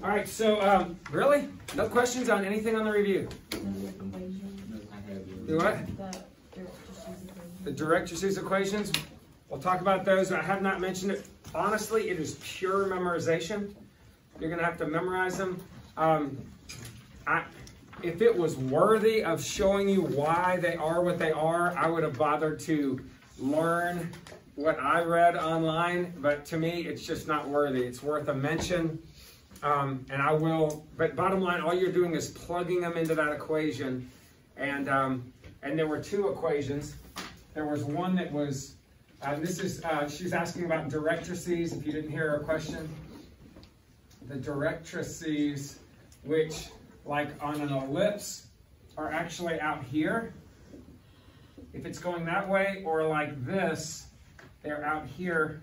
All right, so really? No questions on anything on the review? Do what? The directrices equations. We'll talk about those. I have not mentioned it. Honestly, it is pure memorization. You're going to have to memorize them. If it was worthy of showing you why they are what they are, I would have bothered to learn what I read online. But to me, it's just not worthy. It's worth a mention. And I will, but bottom line, all you're doing is plugging them into that equation. And there were two equations. There was one that was, she's asking about directrices, if you didn't hear her question. The directrices, which, like on an ellipse, are actually out here. If it's going that way, or like this, they're out here,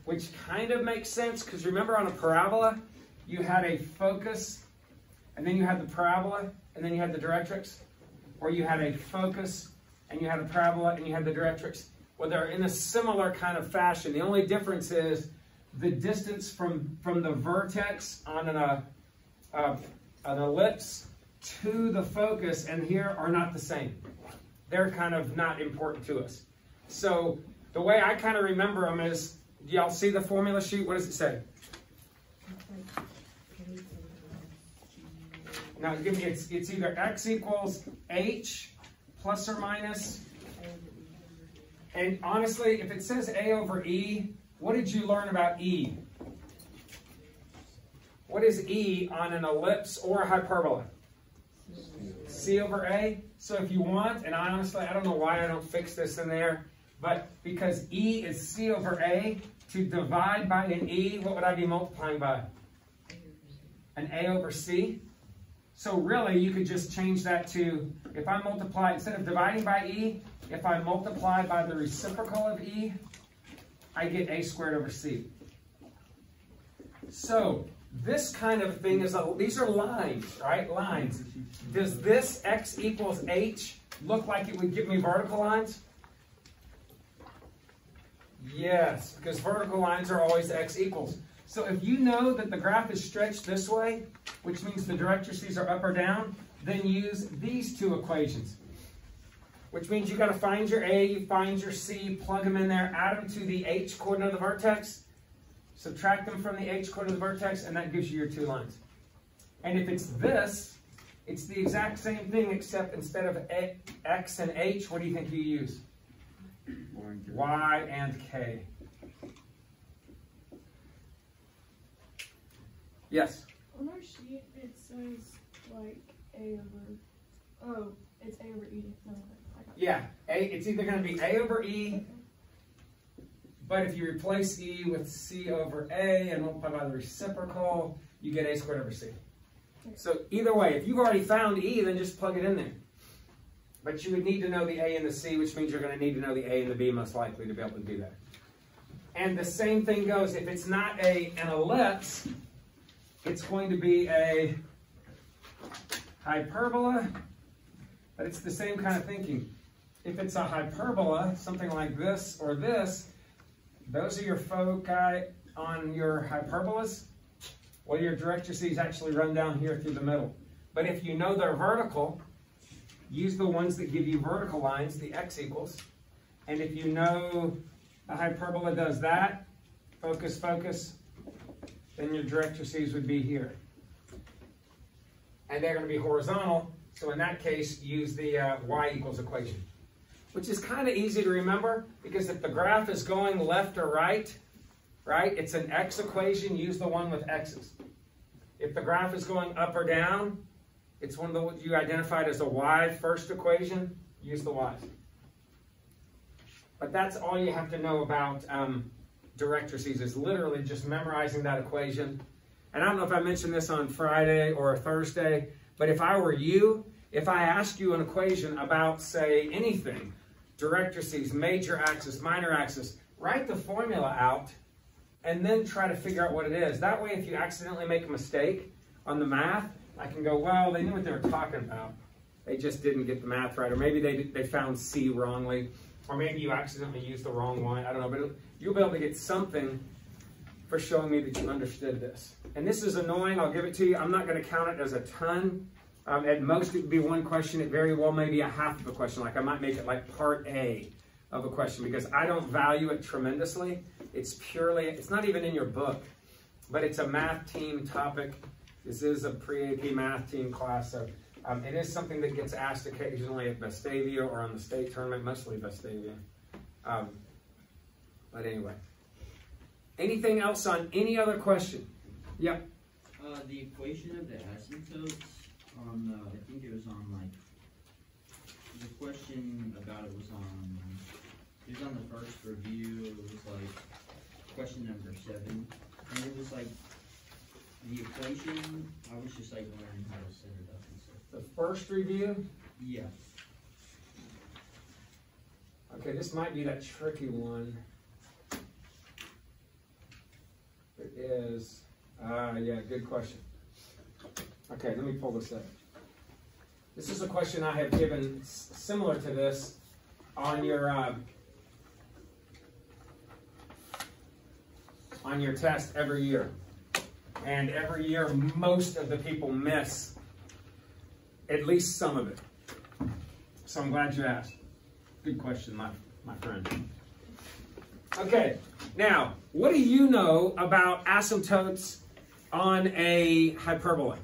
which kind of makes sense, because remember on a parabola, you had a focus, and then you had the parabola, and then you had the directrix, or you had a focus, and you had a parabola, and you had the directrix. Well, they're in a similar kind of fashion. The only difference is the distance from the vertex on an ellipse to the focus and here are not the same. They're kind of not important to us. So the way I kind of remember them is, do y'all see the formula sheet? What does it say? Now, give me, it's either x equals h plus or minus. And honestly, if it says a over e, what did you learn about e? What is e on an ellipse or a hyperbola? C over a. So if you want, and I honestly, I don't know why I don't fix this in there, but because e is c over a, to divide by an e, what would I be multiplying by? An a over c. So really, you could just change that to, if I multiply, instead of dividing by e, if I multiply by the reciprocal of e, I get a squared over c. So this kind of thing is, these are lines, right? Lines. Does this x equals h look like it would give me vertical lines? Yes, because vertical lines are always x equals. So if you know that the graph is stretched this way, which means the directrices are up or down, then use these two equations. Which means you got to find your a, you find your c, plug them in there, add them to the h coordinate of the vertex, subtract them from the h coordinate of the vertex, and that gives you your two lines. And if it's this, it's the exact same thing, except instead of x and h, what do you think you use? Y and k. Yes? On our sheet, it says like a over, oh, it's a over e. No, yeah, it's either going to be a over e, okay. But if you replace e with c over a and multiply by the reciprocal, you get a squared over c. Okay. So either way, if you've already found e, then just plug it in there. But you would need to know the a and the c, which means you're going to need to know the a and the b most likely to be able to do that. And the same thing goes, if it's not an ellipse, it's going to be a hyperbola, but it's the same kind of thinking. If it's a hyperbola, something like this or this, those are your foci on your hyperbolas. Well, your directrices actually run down here through the middle. But if you know they're vertical, use the ones that give you vertical lines, the x equals. And if you know a hyperbola does that, focus, focus, then your directrices would be here. And they're going to be horizontal, so in that case, use the y equals equation. Which is kind of easy to remember, because if the graph is going left or right, it's an x equation, use the one with x's. If the graph is going up or down, it's one of the you identified as a y first equation, use the y's. But that's all you have to know about directrices, is literally just memorizing that equation. And I don't know if I mentioned this on Friday or Thursday, but if I were you, if I asked you an equation about, say, anything, directrices, major axis, minor axis, write the formula out and then try to figure out what it is. That way, if you accidentally make a mistake on the math, I can go, well, they knew what they were talking about. They just didn't get the math right. Or maybe they found C wrongly. Or maybe you accidentally used the wrong one. I don't know. But you'll be able to get something for showing me that you understood this. and this is annoying, I'll give it to you. I'm not going to count it as a ton. At most, it would be one question. It very well may be a half of a question. Like I might make it like part A of a question because I don't value it tremendously. It's purely, it's not even in your book, but it's a math team topic. This is a pre-AP math team class, so it is something that gets asked occasionally at Vestavia or on the state tournament, mostly Vestavia. But anyway, anything else on any other question? Yep. The equation of the asymptotes on, I think it was on like, the question about it was on the first review. It was like question number 7, and it was like the equation. I was just like learning how to set it up and stuff. The first review? Yeah. Okay, this might be that tricky one. It is. Yeah, good question. Okay, let me pull this up. This is a question I have given similar to this on your test every year. And every year, most of the people miss at least some of it. So I'm glad you asked. Good question, my friend. Okay, now, what do you know about asymptotes on a hyperbola?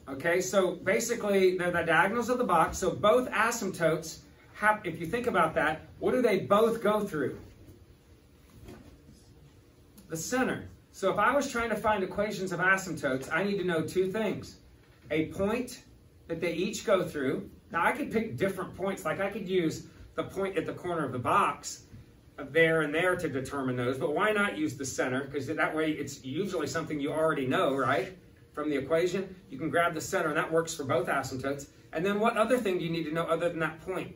Okay, so basically, they're the diagonals of the box. So both asymptotes have, if you think about that, what do they both go through? The center. So if I was trying to find equations of asymptotes, I need to know 2 things. A point that they each go through. Now I could pick different points, like I could use the point at the corner of the box there and there to determine those, but why not use the center? Because that way it's usually something you already know, right? From the equation, you can grab the center and that works for both asymptotes. And then what other thing do you need to know other than that point?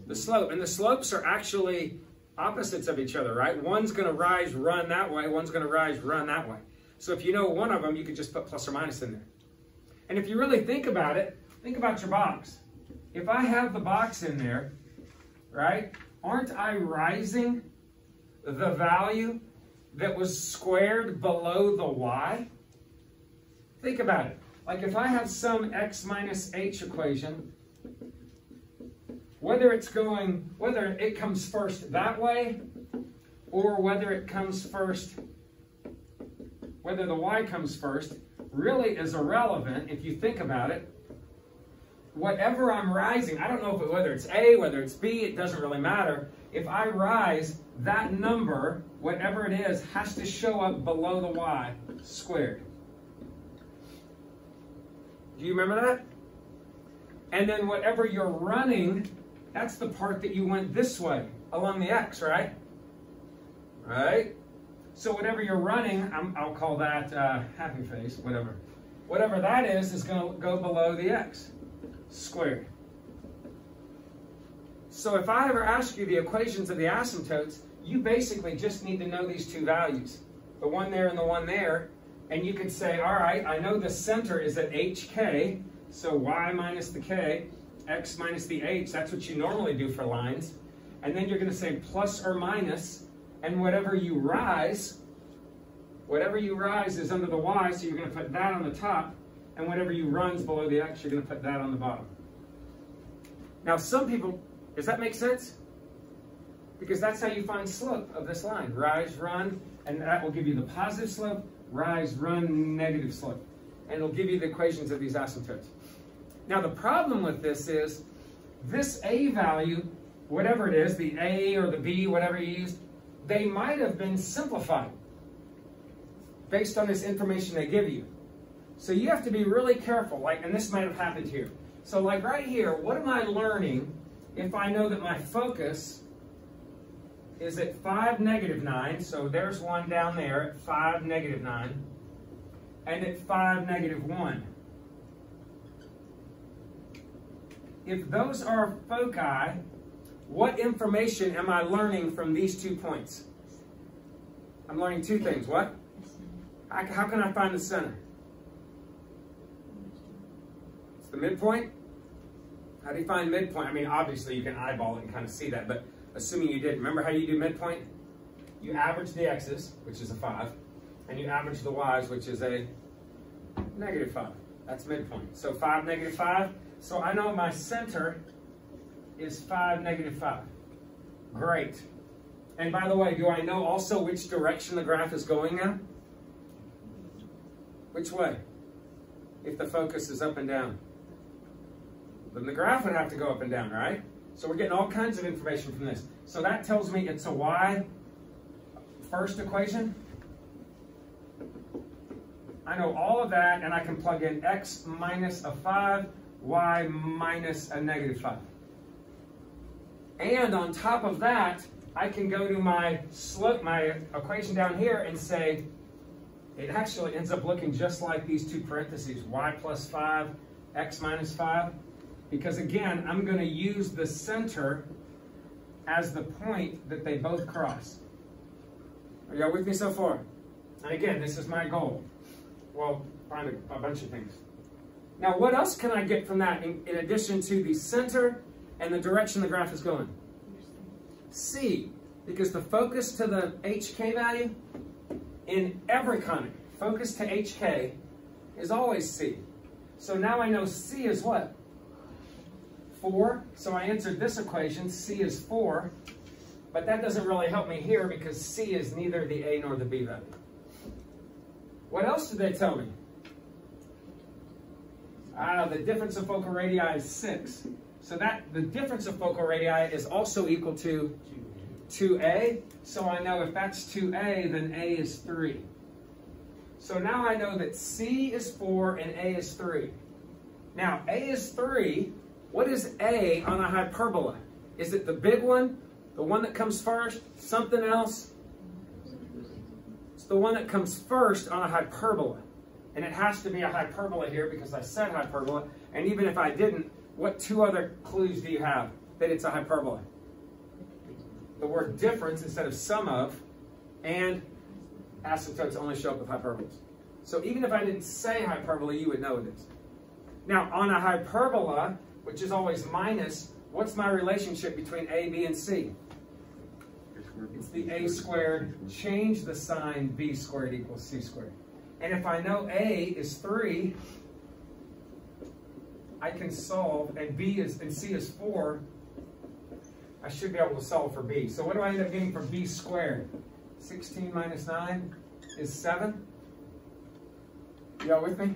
The slope. And the slopes are actually opposites of each other, right? One's going to rise, run that way. One's going to rise, run that way. So if you know one of them, you could just put plus or minus in there. And if you really think about it, think about your box. If I have the box in there, right, aren't I rising the value that was squared below the y? Think about it. Like if I have some x minus h equation, whether it comes first that way, or whether it comes first, whether the y comes first, really is irrelevant if you think about it. Whatever I'm rising, I don't know whether it's A, whether it's B, it doesn't really matter. If I rise, that number, whatever it is, has to show up below the y squared. Do you remember that? And then whatever you're running, that's the part that you went this way along the x, right? Right? So whatever you're running, I'll call that happy face, whatever. Whatever that is going to go below the x squared. So if I ever ask you the equations of the asymptotes, you basically just need to know these 2 values, the one there and the one there, and you could say, all right, I know the center is at hk, so y minus the k, x minus the h, that's what you normally do for lines, and then you're going to say plus or minus, and whatever you rise is under the y, so you're going to put that on the top, and whatever you run is below the x, you're going to put that on the bottom. Now some people, does that make sense? Because that's how you find slope of this line. Rise, run, and that will give you the positive slope, rise, run, negative slope. And it'll give you the equations of these asymptotes. Now the problem with this is, this A value, whatever it is, the A or the B, whatever you used, they might have been simplified based on this information they give you. So you have to be really careful, like, and this might have happened here. So like right here, what am I learning if I know that my focus is at 5, -9, so there's one down there at 5, -9, and at 5, -1. If those are foci, what information am I learning from these 2 points? I'm learning 2 things. What? How can I find the center? It's the midpoint. How do you find midpoint? I mean, obviously you can eyeball it and kind of see that, but assuming you did. Remember how you do midpoint? You average the x's, which is a 5, and you average the y's, which is a -5. That's midpoint. So 5, -5. So I know my center is 5, -5. Great. And by the way, do I know also which direction the graph is going now? Which way? If the focus is up and down. Then the graph would have to go up and down, right? So we're getting all kinds of information from this. So that tells me it's a y first equation. I know all of that, and I can plug in x minus a 5, y minus a -5. And on top of that, I can go to my equation down here and say, it actually ends up looking just like these two parentheses, y plus 5, x minus 5. Because again, I'm going to use the center as the point that they both cross. Are y'all with me so far? And again, this is my goal. Well, find a bunch of things. Now, what else can I get from that in addition to the center and the direction the graph is going? C, because the focus to the HK value in every conic, focus to HK is always C. So now I know C is what? 4. So I answered this equation, C is 4. But that doesn't really help me here because C is neither the A nor the B value. What else did they tell me? The difference of focal radii is 6. So the difference of focal radii is also equal to 2A. So I know if that's 2A, then A is 3. So now I know that C is 4 and A is 3. Now, A is 3. What is A on a hyperbola? Is it the big one? The one that comes first? Something else? It's the one that comes first on a hyperbola. And it has to be a hyperbola here because I said hyperbola. And even if I didn't, what 2 other clues do you have that it's a hyperbola? The word difference instead of sum of, and asymptotes only show up with hyperbolas. So even if I didn't say hyperbola, you would know it is. Now, on a hyperbola, which is always minus, what's my relationship between A, B, and C? It's the A squared. Change the sign, B squared equals C squared. And if I know A is 3, I can solve, and C is 4, I should be able to solve for B. So what do I end up getting for B squared? 16 minus 9 is 7. Y'all with me?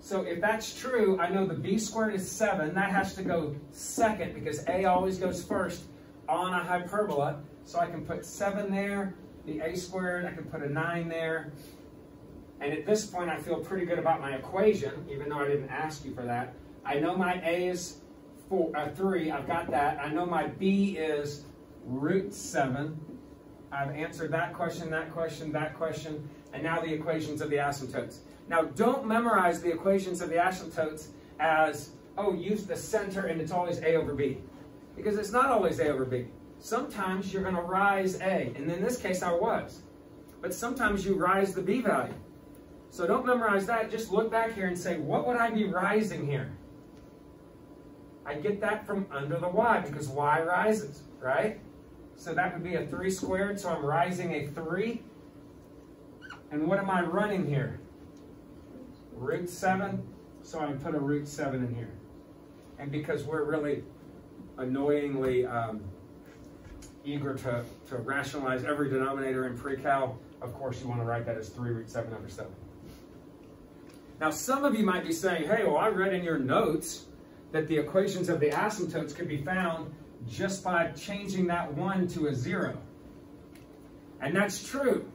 So if that's true, I know the B squared is 7. That has to go second because A always goes first on a hyperbola. So I can put 7 there, the A squared, I can put a 9 there. And at this point, I feel pretty good about my equation, even though I didn't ask you for that. I know my A is 3, I've got that. I know my B is root 7. I've answered that question, that question, that question, and now the equations of the asymptotes. Now, don't memorize the equations of the asymptotes as, oh, use the center and it's always A over B. Because it's not always A over B. Sometimes you're going to rise A, and in this case I was. But sometimes you rise the B value. So don't memorize that, just look back here and say, what would I be rising here? I get that from under the Y, because Y rises, right? So that would be a 3 squared, so I'm rising a 3. And what am I running here? Root 7, so I put a root 7 in here. And because we're really annoyingly eager to rationalize every denominator in pre-cal, of course you want to write that as 3 root 7 over 7. Now some of you might be saying, hey, well I read in your notes that the equations of the asymptotes could be found just by changing that 1 to a 0. And that's true.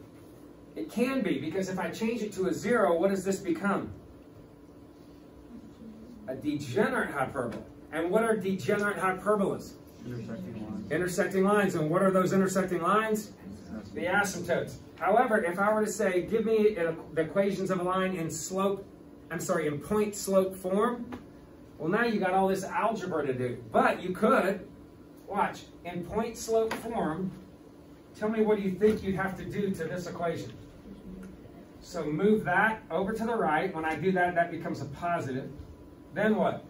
It can be, because if I change it to a 0, what does this become? A degenerate hyperbola. And what are degenerate hyperbolas? Intersecting lines. Intersecting lines. And what are those intersecting lines? The asymptotes. However, if I were to say, give me the equations of a line in point slope form, well, now you got all this algebra to do. But you could, watch, in point slope form, tell me what do you think you'd have to do to this equation. So move that over to the right. When I do that, that becomes a positive. Then what?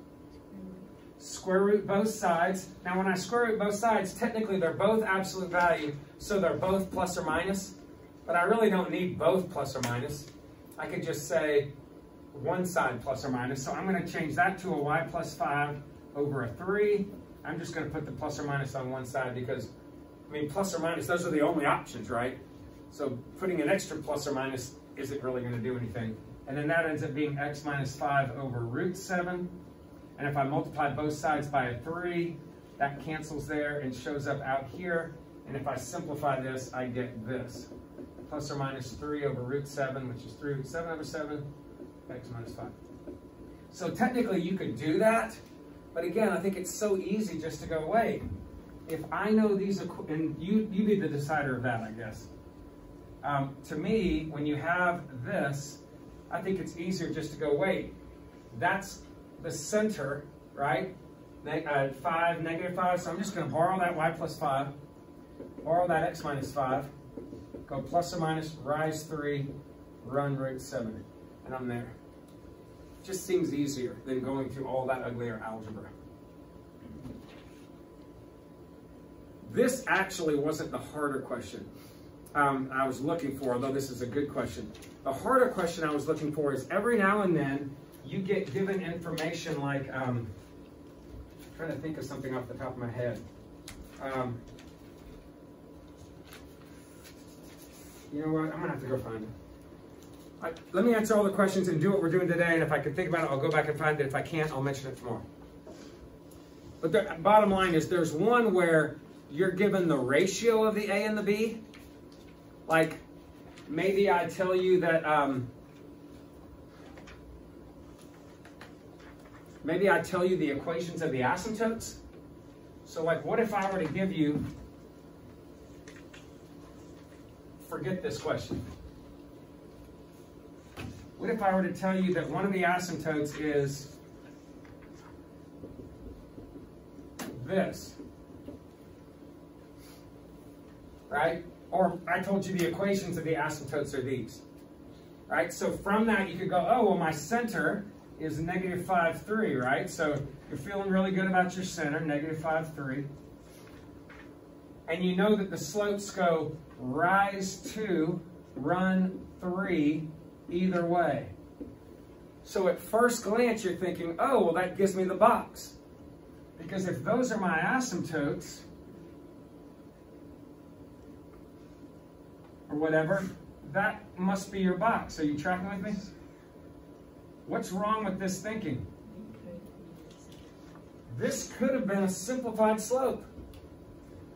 square root both sides. Now when I square root both sides, technically they're both absolute value, so they're both plus or minus, but I really don't need both plus or minus. I could just say one side plus or minus, so I'm going to change that to a y plus 5 over a 3. I'm just going to put the plus or minus on one side because, I mean, plus or minus, those are the only options, right? So putting an extra plus or minus isn't really going to do anything. And then that ends up being x minus 5 over root 7. And if I multiply both sides by a 3, that cancels there and shows up out here. And if I simplify this, I get this. Plus or minus 3 over root 7, which is 3 root 7 over 7, x minus 5. So technically you could do that, but again, I think it's so easy just to go, wait, if I know these, and you be the decider of that, I guess. To me, when you have this, I think it's easier just to go, wait, that's the center, right? 5, negative 5, so I'm just going to borrow that y plus 5, borrow that x minus 5, go plus or minus, rise 3, run root 7, and I'm there. Just seems easier than going through all that uglier algebra. This actually wasn't the harder question I was looking for, although this is a good question. The harder question I was looking for is every now and then you get given information like, I'm trying to think of something off the top of my head. You know what, I'm going to have to go find it. Let me answer all the questions and do what we're doing today, and if I can think about it, I'll go back and find it. If I can't, I'll mention it tomorrow. But the bottom line is there's one where you're given the ratio of the A and the B. Like, maybe I tell you that, maybe I tell you the equations of the asymptotes. So like, what if I were to give you, forget this question. What if I were to tell you that one of the asymptotes is this, right? Or I told you the equations of the asymptotes are these, right? So from that you could go, oh, well, my center is negative 5, 3, right? So you're feeling really good about your center, negative 5, 3. And you know that the slopes go rise 2, run 3, either way. So at first glance you're thinking, oh, well, that gives me the box. Because if those are my asymptotes, or whatever, that must be your box. Are you tracking with me? What's wrong with this thinking? This could have been a simplified slope.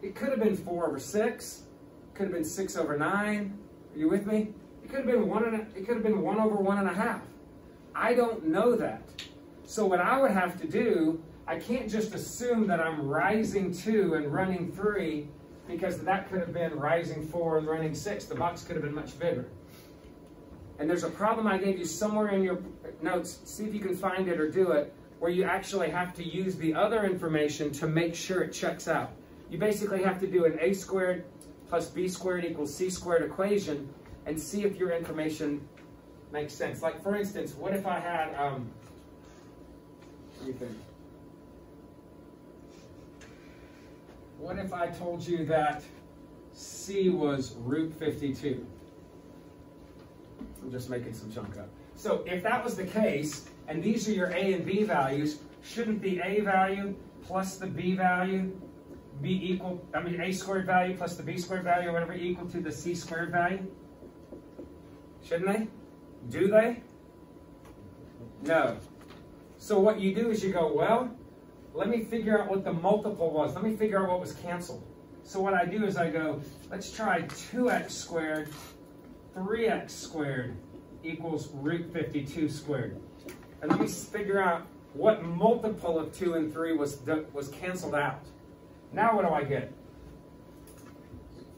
It could have been 4 over 6. It could have been 6 over 9. Are you with me? It could have been 1 over 1.5. I don't know that. So what I would have to do, I can't just assume that I'm rising 2 and running 3, because that could have been rising 4 and running 6. The box could have been much bigger. And there's a problem I gave you somewhere in your notes. See if you can find it or do it, where you actually have to use the other information to make sure it checks out. You basically have to do an a squared plus b squared equals c squared equation and see if your information makes sense. Like, for instance, what if I had, let me think. What if I told you that c was root 52? I'm just making some junk up. So if that was the case, and these are your a and b values, shouldn't the a value plus the b value be equal, a squared value plus the b squared value or whatever equal to the c squared value? Shouldn't they? Do they? No. So what you do is you go, well, let me figure out what the multiple was. Let me figure out what was canceled. So what I do is I go, let's try 2x squared, 3x squared equals root 52 squared. And let me figure out what multiple of 2 and 3 was canceled out. Now what do I get?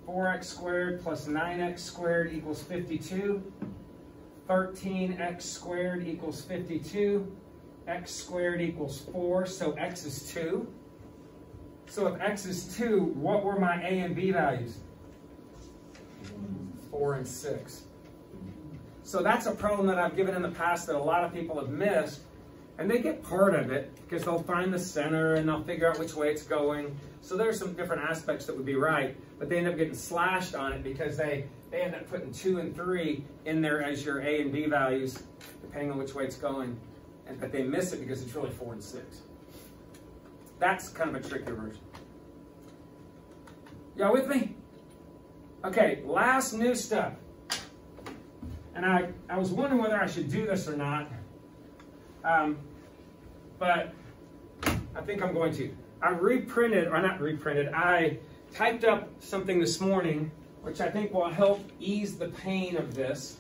4x squared plus 9x squared equals 52. 13x squared equals 52. X squared equals 4, so x is 2. So if x is 2, what were my a and b values? 4 and 6. So that's a problem that I've given in the past that a lot of people have missed. And they get part of it because they'll find the center and they'll figure out which way it's going. So there's some different aspects that would be right, but they end up getting slashed on it because they end up putting 2 and 3 in there as your A and B values, depending on which way it's going. But they miss it because it's really 4 and 6. That's kind of a trickier version. Y'all with me? Okay, last new stuff. And I was wondering whether I should do this or not. But I think I'm going to. I typed up something this morning, which I think will help ease the pain of this.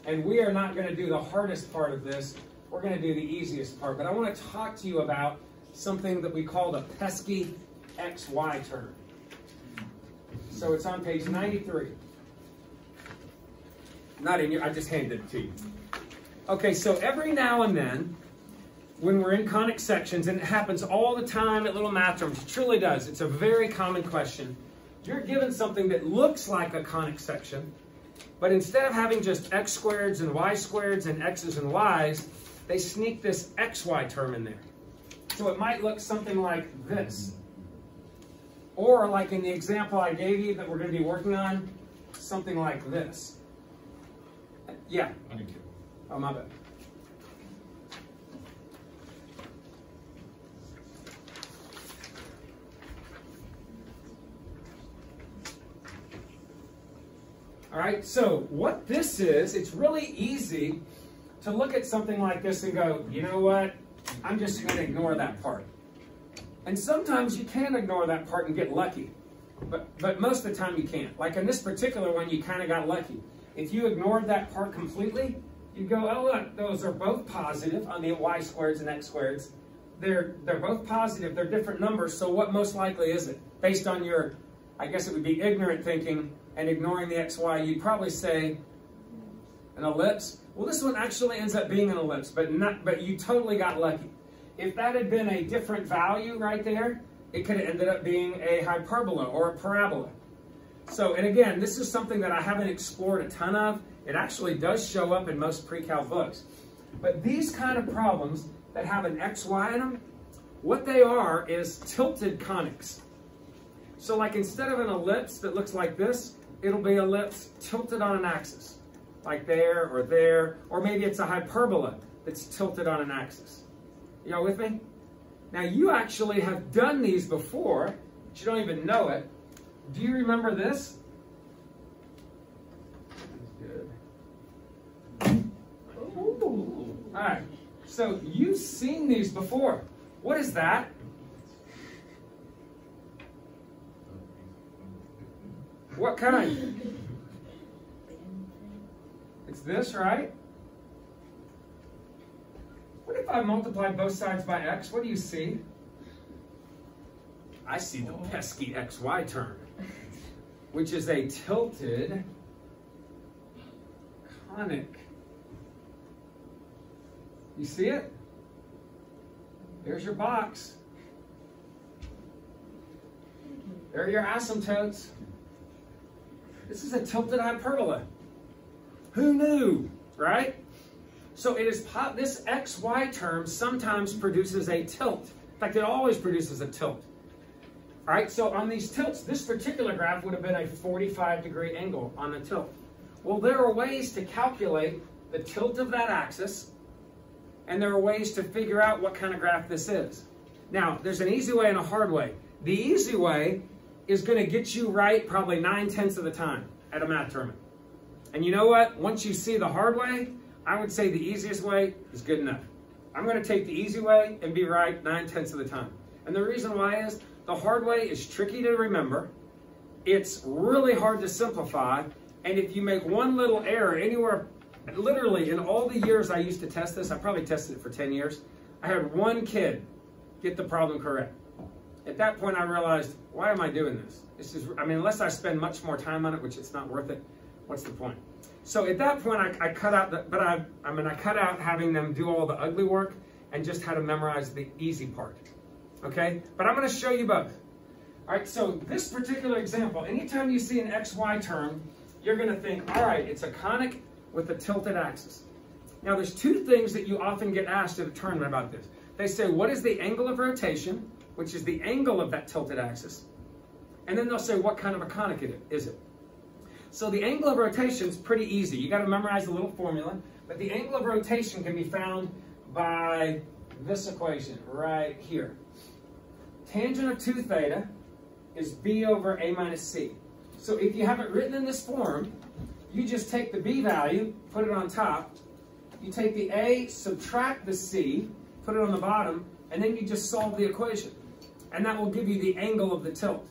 And we are not going to do the hardest part of this. We're going to do the easiest part. But I want to talk to you about something that we call the pesky XY term. So it's on page 93. Not in your, I just handed it to you. Okay, so every now and then, when we're in conic sections, and it happens all the time at little math terms, it truly does. It's a very common question. You're given something that looks like a conic section, but instead of having just x squareds and y squareds and x's and y's, they sneak this xy term in there. So it might look something like this. Or like in the example I gave you that we're going to be working on, something like this. Yeah. Oh, my bad. All right, so what this is, it's really easy to look at something like this and go, you know what, I'm just going to ignore that part. And sometimes you can ignore that part and get lucky, but most of the time you can't. Like in this particular one, you kind of got lucky. If you ignored that part completely, you go, oh look, those are both positive on the y squareds and x squareds. They're both positive, they're different numbers, so what most likely is it? Based on your, I guess it would be ignorant thinking and ignoring the xy, you'd probably say an ellipse. Well, this one actually ends up being an ellipse, but you totally got lucky. If that had been a different value right there, it could have ended up being a hyperbola or a parabola. So, and again, this is something that I haven't explored a ton of. It actually does show up in most pre-cal books. But these kind of problems that have an XY in them, what they are is tilted conics. So like instead of an ellipse that looks like this, it'll be ellipse tilted on an axis. Like there, or maybe it's a hyperbola that's tilted on an axis. Y'all with me? Now you actually have done these before, but you don't even know it. Do you remember this? Good. Ooh. All right, so you've seen these before. What is that? What kind? It's this, right? What if I multiply both sides by x? What do you see? I see the pesky xy term, which is a tilted conic. You see it? There's your box. There are your asymptotes. This is a tilted hyperbola. Who knew, right? So it is this xy term sometimes produces a tilt. In fact, it always produces a tilt. All right, so on these tilts, this particular graph would have been a 45-degree angle on the tilt. Well, there are ways to calculate the tilt of that axis, and there are ways to figure out what kind of graph this is. Now, there's an easy way and a hard way. The easy way is going to get you right probably 9/10 of the time at a math tournament. And you know what? Once you see the hard way, I would say the easiest way is good enough. I'm going to take the easy way and be right 9/10 of the time. And the reason why is the hard way is tricky to remember. It's really hard to simplify. And if you make one little error anywhere, literally in all the years I used to test this, I probably tested it for 10 years, I had one kid get the problem correct. At that point I realized, why am I doing this? This is, I mean, unless I spend much more time on it, which it's not worth it, what's the point? So at that point I cut out, I cut out having them do all the ugly work and just had to memorize the easy part. Okay? But I'm going to show you both. All right, so this particular example, anytime you see an XY term, you're going to think, all right, it's a conic with a tilted axis. Now, there's two things that you often get asked to determine about this. They say, what is the angle of rotation, which is the angle of that tilted axis? And then they'll say, what kind of a conic is it? So the angle of rotation is pretty easy. You got to memorize a little formula, but the angle of rotation can be found by this equation right here. Tangent of 2 theta is b over a minus c. So if you have it written in this form, you just take the b value, put it on top, you take the a, subtract the c, put it on the bottom, and then you just solve the equation. And that will give you the angle of the tilt.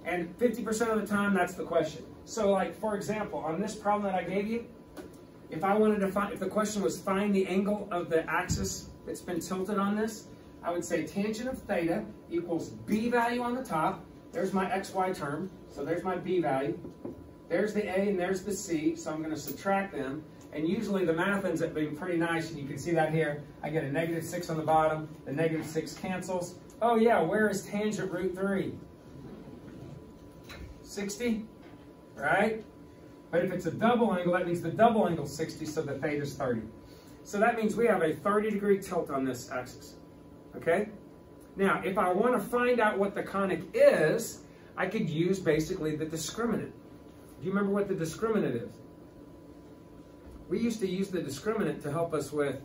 And 50% of the time, that's the question. So like, for example, on this problem that I gave you, if I wanted to find, if the question was find the angle of the axis that's been tilted on this, I would say tangent of theta equals b value on the top. There's my xy term, so there's my b value. There's the a and there's the c, so I'm going to subtract them. And usually the math ends up being pretty nice, and you can see that here. I get a -6 on the bottom, the -6 cancels. Oh yeah, where is tangent root 3? 60, right? But if it's a double angle, that means the double angle is 60, so the theta is 30. So that means we have a 30-degree tilt on this axis, okay? Now, if I want to find out what the conic is, I could use basically the discriminant. Do you remember what the discriminant is? We used to use the discriminant to help us with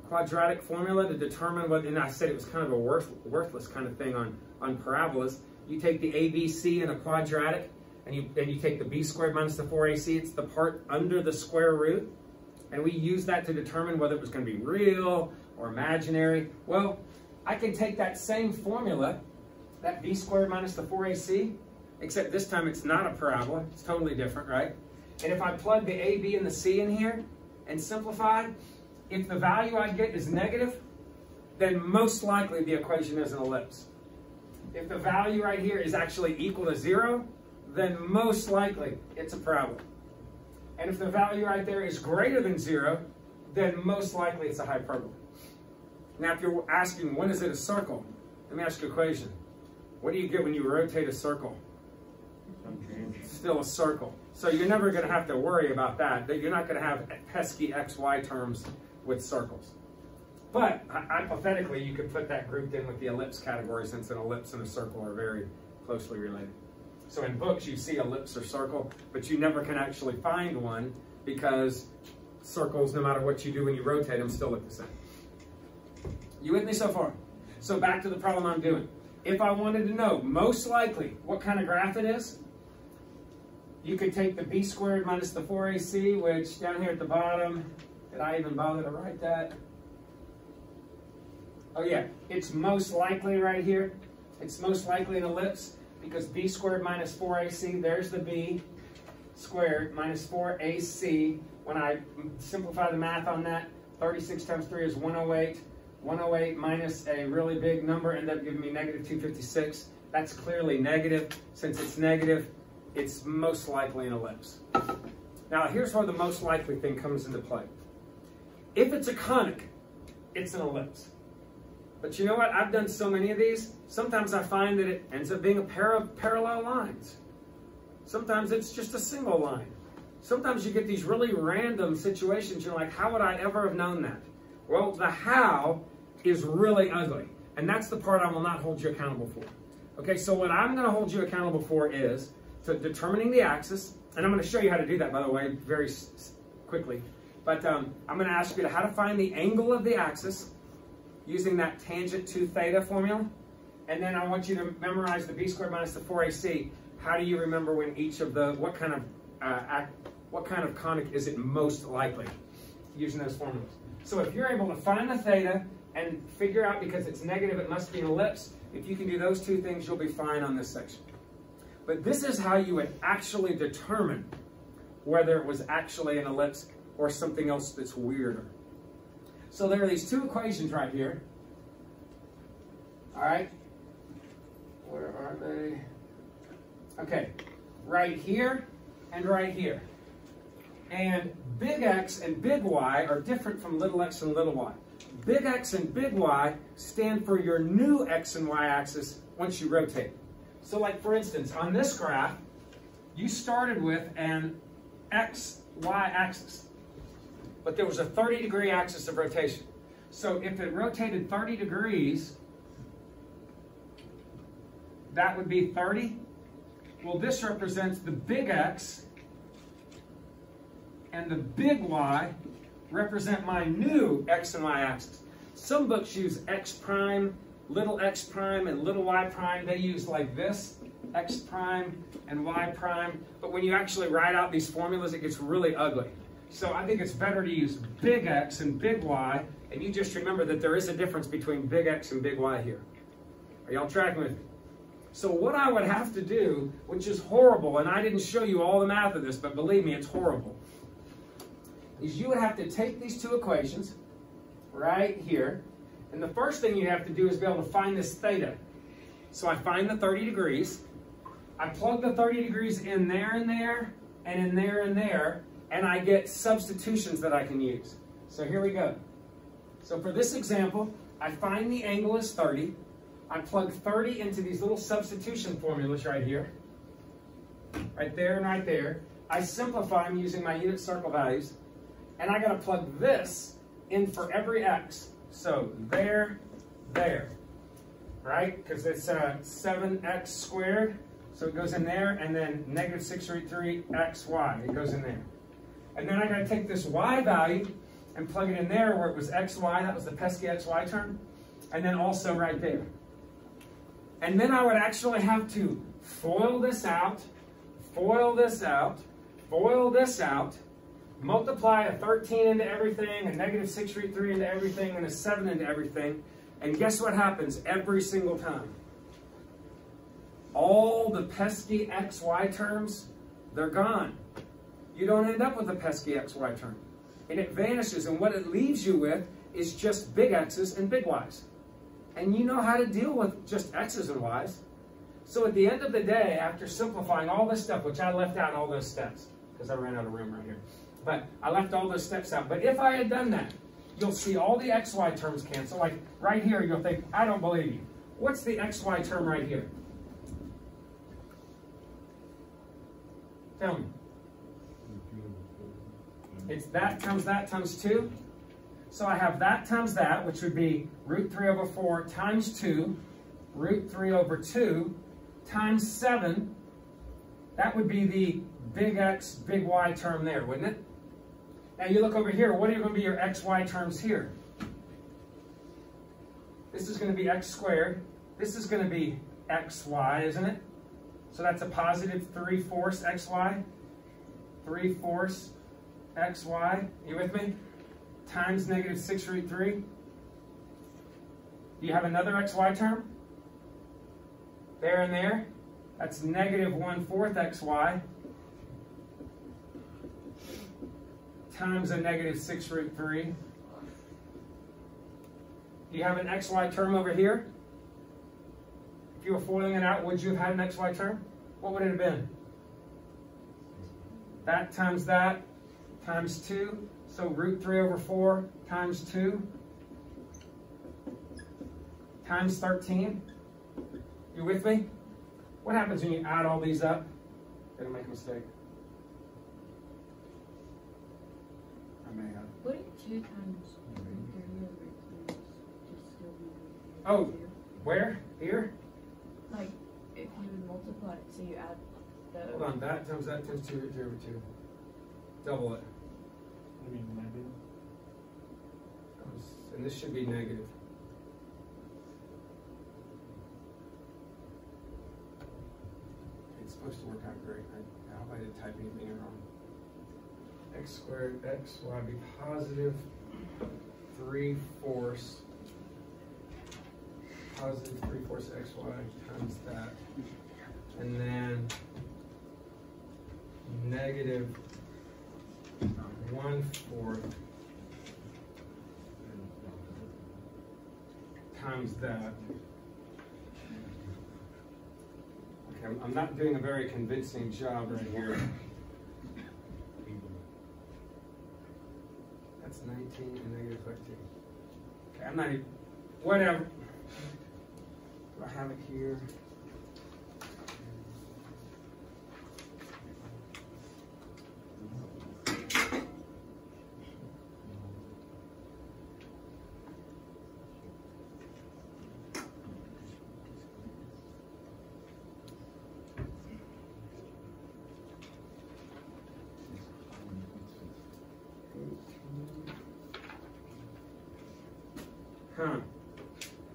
quadratic formula to determine what, and I said it was kind of a worthless kind of thing on parabolas. You take the ABC in a quadratic, and you take the b squared minus the 4ac, it's the part under the square root, and we use that to determine whether it was going to be real or imaginary. Well, I can take that same formula, that b squared minus the 4ac, except this time it's not a parabola, it's totally different, right? And if I plug the a, b, and the c in here and simplify, if the value I get is negative, then most likely the equation is an ellipse. If the value right here is actually equal to 0, then most likely it's a parabola. And if the value right there is greater than 0, then most likely it's a hyperbola. Now, if you're asking, when is it a circle? Let me ask you a equation. What do you get when you rotate a circle? It's still a circle. So you're never going to have to worry about that. You're not going to have pesky xy terms with circles. But hypothetically, you could put that grouped in with the ellipse category, since an ellipse and a circle are very closely related. So in books, you see ellipse or circle, but you never can actually find one, because circles, no matter what you do when you rotate them, still look the same. You with me so far? So back to the problem I'm doing. If I wanted to know most likely what kind of graph it is, you could take the b squared minus the 4ac, which down here at the bottom, did I even bother to write that? Oh yeah, it's most likely right here. It's most likely an ellipse, because b squared minus 4ac, there's the b squared minus 4ac. When I simplify the math on that, 36 times 3 is 108. 108 minus a really big number ended up giving me -256. That's clearly negative. Since it's negative, it's most likely an ellipse. Now, here's where the most likely thing comes into play. If it's a conic, it's an ellipse. But you know what? I've done so many of these, sometimes I find that it ends up being a pair of parallel lines. Sometimes it's just a single line. Sometimes you get these really random situations, you're like, how would I ever have known that? Well, the how is really ugly, and that's the part I will not hold you accountable for. Okay, so what I'm going to hold you accountable for is to determining the axis, and I'm going to show you how to do that, by the way, very quickly. But I'm going to ask you how to find the angle of the axis using that tangent 2 theta formula, and then I want you to memorize the b squared minus the 4ac. How do you remember when each of the, what kind of conic is it most likely, using those formulas? So if you're able to find the theta and figure out, because it's negative, it must be an ellipse, if you can do those two things, you'll be fine on this section. But this is how you would actually determine whether it was actually an ellipse or something else that's weirder. So there are these two equations right here. All right. Where are they? Okay. Right here and right here. And big X and big Y are different from little x and little y. Big X and big Y stand for your new X and Y axis once you rotate. So like, for instance, on this graph, you started with an X, Y axis. but there was a 30-degree axis of rotation. So if it rotated 30 degrees, that would be 30. Well, this represents the big X, and the big Y represent my new X and Y axis. Some books use X prime, little x prime, and little y prime. They use like this, X prime and Y prime. But when you actually write out these formulas, it gets really ugly. So I think it's better to use big X and big Y, and you just remember that there is a difference between big X and big Y here. Are y'all tracking with me? So what I would have to do, which is horrible, and I didn't show you all the math of this, but believe me, it's horrible, is you would have to take these two equations right here, and the first thing you have to do is be able to find this theta. So I find the 30 degrees, I plug the 30 degrees in there and there, and in there and there, and I get substitutions that I can use. So here we go. So for this example, I find the angle is 30, I plug 30 into these little substitution formulas right here, right there and right there. I simplify them using my unit circle values, and I got to plug this in for every x. So there, right? Because it's 7x squared, so it goes in there, and then negative 6 root 3 xy, it goes in there. And then I got to take this y value and plug it in there where it was xy, that was the pesky xy term, and then also right there. And then I would actually have to FOIL this out, FOIL this out, FOIL this out, multiply a 13 into everything, a negative 6 root 3 into everything, and a 7 into everything. And guess what happens every single time? All the pesky xy terms, they're gone. You don't end up with a pesky xy term. And it vanishes, and what it leaves you with is just big x's and big y's. And you know how to deal with just x's and y's. So at the end of the day, after simplifying all this stuff, which I left out all those steps, because I ran out of room right here. But I left all those steps out. But if I had done that, you'll see all the xy terms cancel. Like right here, you'll think, I don't believe you. What's the xy term right here? Tell me. It's that times 2. So I have that times that, which would be root 3 over 4 times 2, root 3 over 2 times 7. That would be the big X, big Y term there, wouldn't it? Now you look over here, what are going to be your XY terms here? This is going to be x squared. This is going to be xy, isn't it? So that's a positive 3/4 xy. 3/4 xy. You with me? Times negative 6 root 3. Do you have another xy term? There and there. That's negative 1/4 xy. Times a negative 6 root 3. Do you have an xy term over here? If you were foiling it out, would you have had an xy term? What would it have been? That times 2. So root 3 over 4 times 2 times 13. You with me? What happens when you add all these up? Gonna make a mistake. I may have. What if 2 times root 3 over 2 is just still be Oh, where? Here? like if you would multiply it, so you add the Hold on, that times 2 root 3 over 2. Double it. You mean negative? And this should be negative. It's supposed to work out great. I hope I didn't type anything in wrong. X squared xy be positive 3/4. Positive 3/4 xy times that. And then negative 1/4 times that. Okay, I'm not doing a very convincing job right here. That's 19 and negative 13. Okay, I'm not even, whatever. Do I have it here? Huh.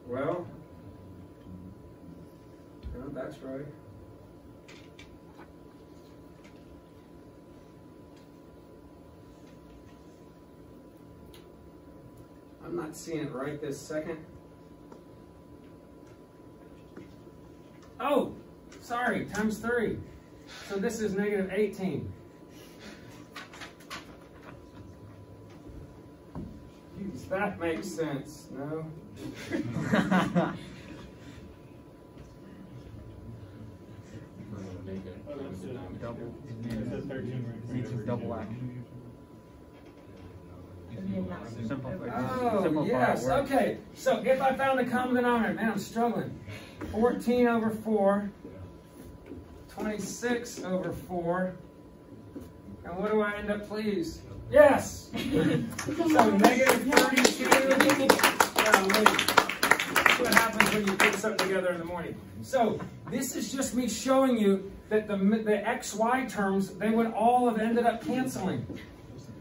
Well, no, that's right. I'm not seeing it right this second. Oh, sorry, times 3. So this is negative 18. Does that make sense? No? Double. It says 13 right there. Double action. Oh, yes. Okay. So if I found the common denominator, man, I'm struggling. 14 over 4. 26 over 4. And what do I end up, please? Yes! So negative 32. That's what happens when you put something together in the morning. So this is just me showing you that the XY terms, they would all have ended up canceling.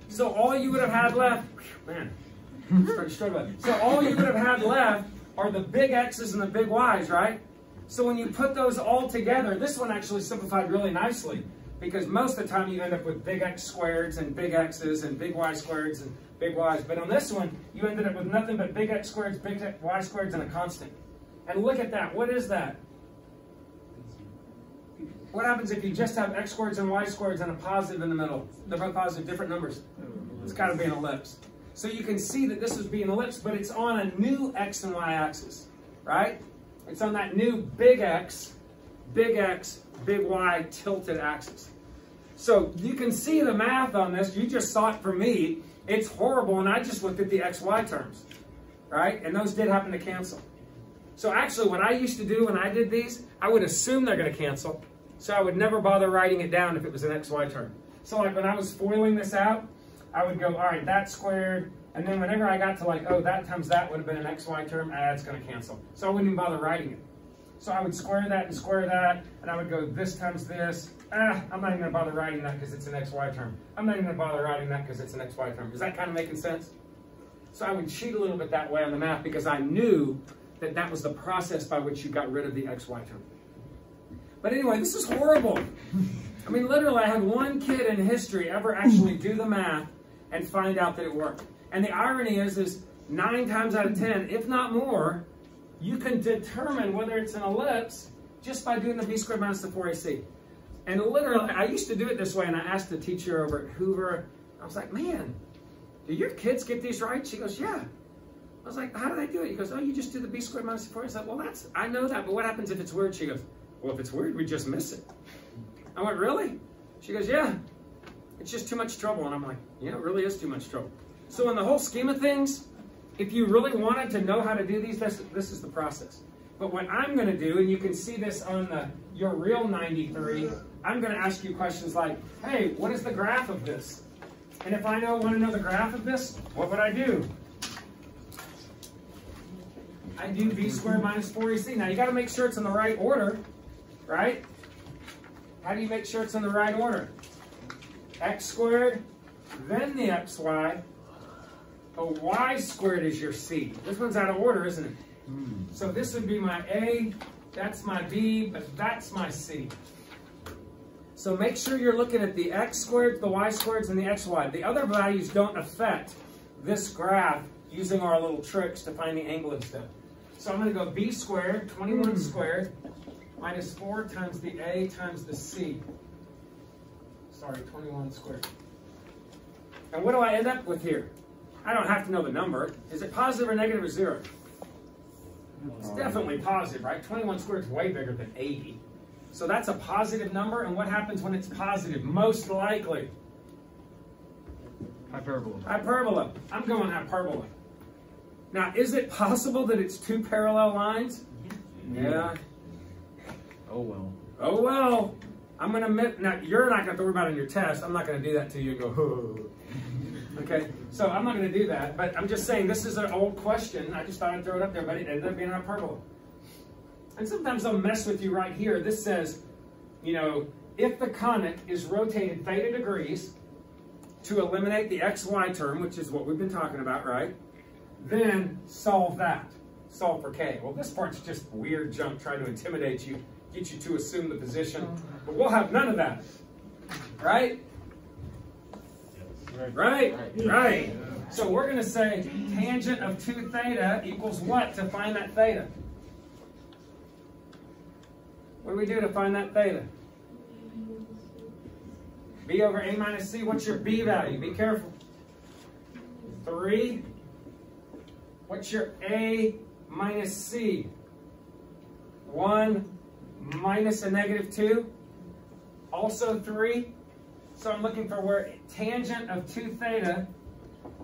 So all you would have had left, man, pretty struggling. So all you would have had left are the big X's and the big Y's, right? So when you put those all together, this one actually simplified really nicely, because most of the time you end up with big X squareds and big X's and big Y squareds and big Y's. But on this one, you ended up with nothing but big X squareds, big Y squareds, and a constant. And look at that. What is that? What happens if you just have X squareds and Y squareds and a positive in the middle? They're both positive, different numbers. It's got to be an ellipse. So you can see that this would be an ellipse, but it's on a new X and Y axis, right? It's on that new big X, big Y tilted axis. So you can see the math on this. You just saw it for me. It's horrible, and I just looked at the XY terms, right? And those did happen to cancel. So actually what I used to do when I did these, I would assume they're going to cancel. So I would never bother writing it down if it was an XY term. So like when I was foiling this out, I would go, all right, that squared, and then whenever I got to like, oh, that times that would have been an XY term, it's going to cancel. So I wouldn't even bother writing it. So I would square that, and I would go this times this. I'm not even going to bother writing that because it's an XY term. I'm not even going to bother writing that because it's an XY term. Is that kind of making sense? So I would cheat a little bit that way on the math because I knew that that was the process by which you got rid of the XY term. But anyway, this is horrible. I mean, literally, I had one kid in history ever actually do the math and find out that it worked. And the irony is 9 times out of 10, if not more, you can determine whether it's an ellipse just by doing the b squared minus the 4ac. And literally, I used to do it this way, and I asked the teacher over at Hoover, I was like, man, do your kids get these right? She goes, yeah. I was like, how do they do it? He goes, oh, you just do the b squared minus the 4ac. I said, well, I know that, but what happens if it's weird? She goes, well, if it's weird, we just miss it. I went, really? She goes, yeah. It's just too much trouble. And I'm like, yeah, it really is too much trouble. So in the whole scheme of things, if you really wanted to know how to do these, this is the process. But what I'm going to do, and you can see this on your real 93, I'm going to ask you questions like, hey, what is the graph of this? And if I want to know the graph of this, what would I do? I do b squared minus 4ac. Now, you got to make sure it's in the right order, right? How do you make sure it's in the right order? X squared, then the xy. A y squared is your c. This one's out of order, isn't it? So this would be my a, that's my b, but that's my c. So make sure you're looking at the x squared, the y squareds, and the xy. The other values don't affect this graph using our little tricks to find the angle and stuff. So I'm going to go b squared, 21 squared, minus 4 times the a times the c. Sorry, 21 squared. And what do I end up with here? I don't have to know the number. Is it positive or negative or 0? It's definitely positive, right? 21 squared is way bigger than 80. So that's a positive number, and what happens when it's positive? Most likely. Hyperbola. Hyperbola. I'm going hyperbola. Now, is it possible that it's 2 parallel lines? Yeah. Oh, well. Oh, well. I'm going to, now, you're not going to have to worry about it in your test. I'm not going to do that to you and go, oh. Okay, so I'm not going to do that, but I'm just saying this is an old question. I just thought I'd throw it up there, but it ended up being hyperbola. And sometimes they'll mess with you right here. This says, you know, if the conic is rotated theta degrees to eliminate the xy term, which is what we've been talking about, right? then solve that. Solve for K. Well, this part's just weird junk trying to intimidate you, get you to assume the position. But we'll have none of that. Right? Right. So we're going to say tangent of 2 theta equals what to find that theta? What do we do to find that theta? B over A minus C. What's your B value? Be careful. 3. What's your A minus C? 1 minus a negative 2. Also 3. So I'm looking for where tangent of 2 theta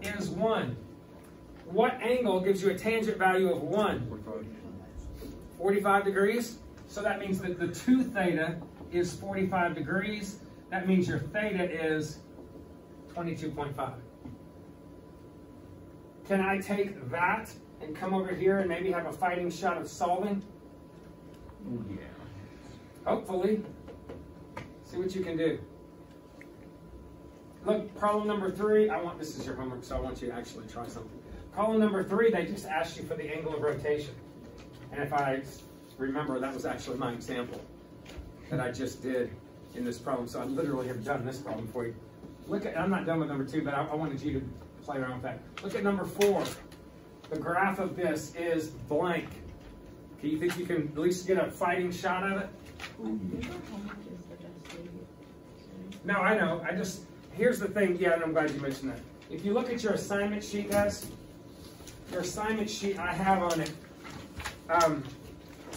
is 1. What angle gives you a tangent value of 1? 45 degrees. So that means that the 2 theta is 45 degrees. That means your theta is 22.5. Can I take that and come over here and maybe have a fighting shot of solving? Oh, yeah. Hopefully. See what you can do. Look, problem number 3. This is your homework, so I want you to actually try something. Problem number 3, they just asked you for the angle of rotation. And if I remember, that was actually my example that I just did in this problem. So I literally have done this problem for you. Look at, I'm not done with number 2, but I wanted you to play around with that. Look at number 4. The graph of this is blank. Do you think you can at least get a fighting shot of it? No, I know. Here's the thing. Yeah, and I'm glad you mentioned that. If you look at your assignment sheet, guys, your assignment sheet, I have on it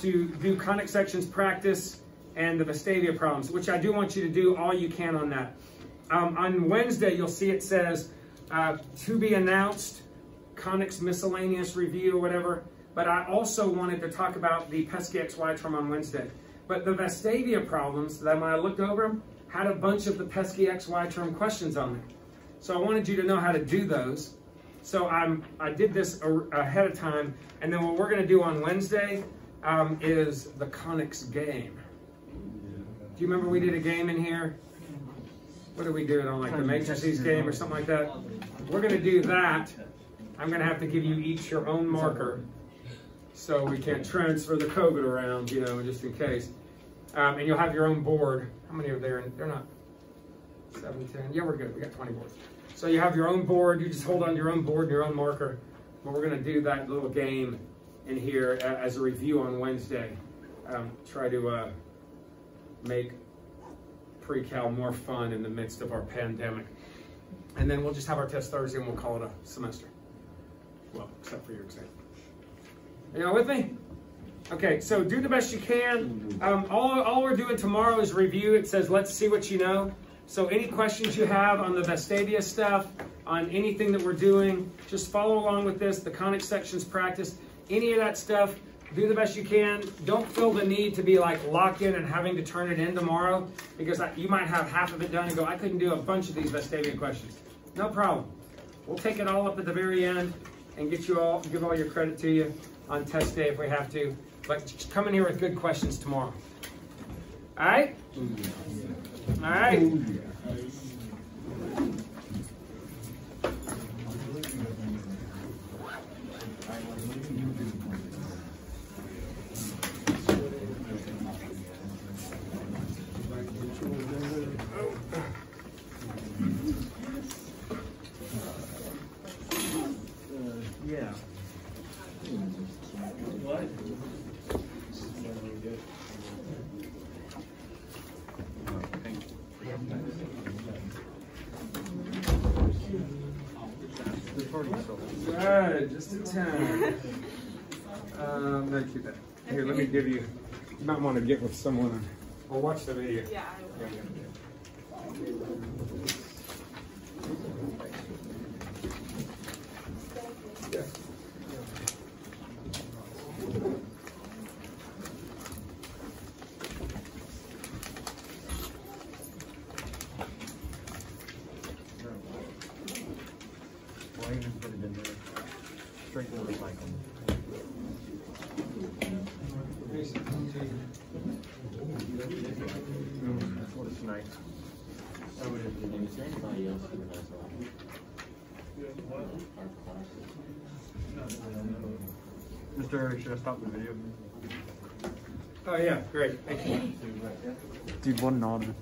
to do conic sections practice and the Vestavia problems, which I do want you to do all you can on that. On Wednesday, you'll see it says to be announced, conics miscellaneous review or whatever. But I also wanted to talk about the Pesky XY term on Wednesday. But the Vestavia problems, that when I looked over them, had a bunch of the Pesky XY term questions on them. So I wanted you to know how to do those. So I did this ahead of time. And then what we're going to do on Wednesday is the conics game. Do you remember we did a game in here? What did we do it on, like the matrices game or something like that? We're going to do that. I'm going to have to give you each your own marker so we can't transfer the COVID around, you know, just in case. And you'll have your own board. How many are there? They're not 7, 10. Yeah, we're good. We got 20 boards. So you have your own board. You just hold on to your own board and your own marker. But we're going to do that little game in here as a review on Wednesday. Try to make pre-cal more fun in the midst of our pandemic. And then we'll just have our test Thursday and we'll call it a semester. Well, except for your exam. Are y'all with me? Okay, so do the best you can. All we're doing tomorrow is review. It says, let's see what you know. So any questions you have on the Vestavia stuff, on anything that we're doing, just follow along with this, the conic sections practice, any of that stuff, do the best you can. Don't feel the need to be like locked in and having to turn it in tomorrow, because you might have half of it done and go, I couldn't do a bunch of these Vestavia questions. No problem. We'll take it all up at the very end and give all your credit to you on test day if we have to. But just come in here with good questions tomorrow. All right? All right. Yeah. What? Good, just a 10. No, keep that. Here, let me give you. You might want to get with someone or watch the video. Yeah, I will. Yeah. Why even put it in there? Straight to recycle. That's what it's nice. Is there anybody else who has our classes? Mr. Should I stop the video? Oh yeah, great. Thank you. Dude, one nod.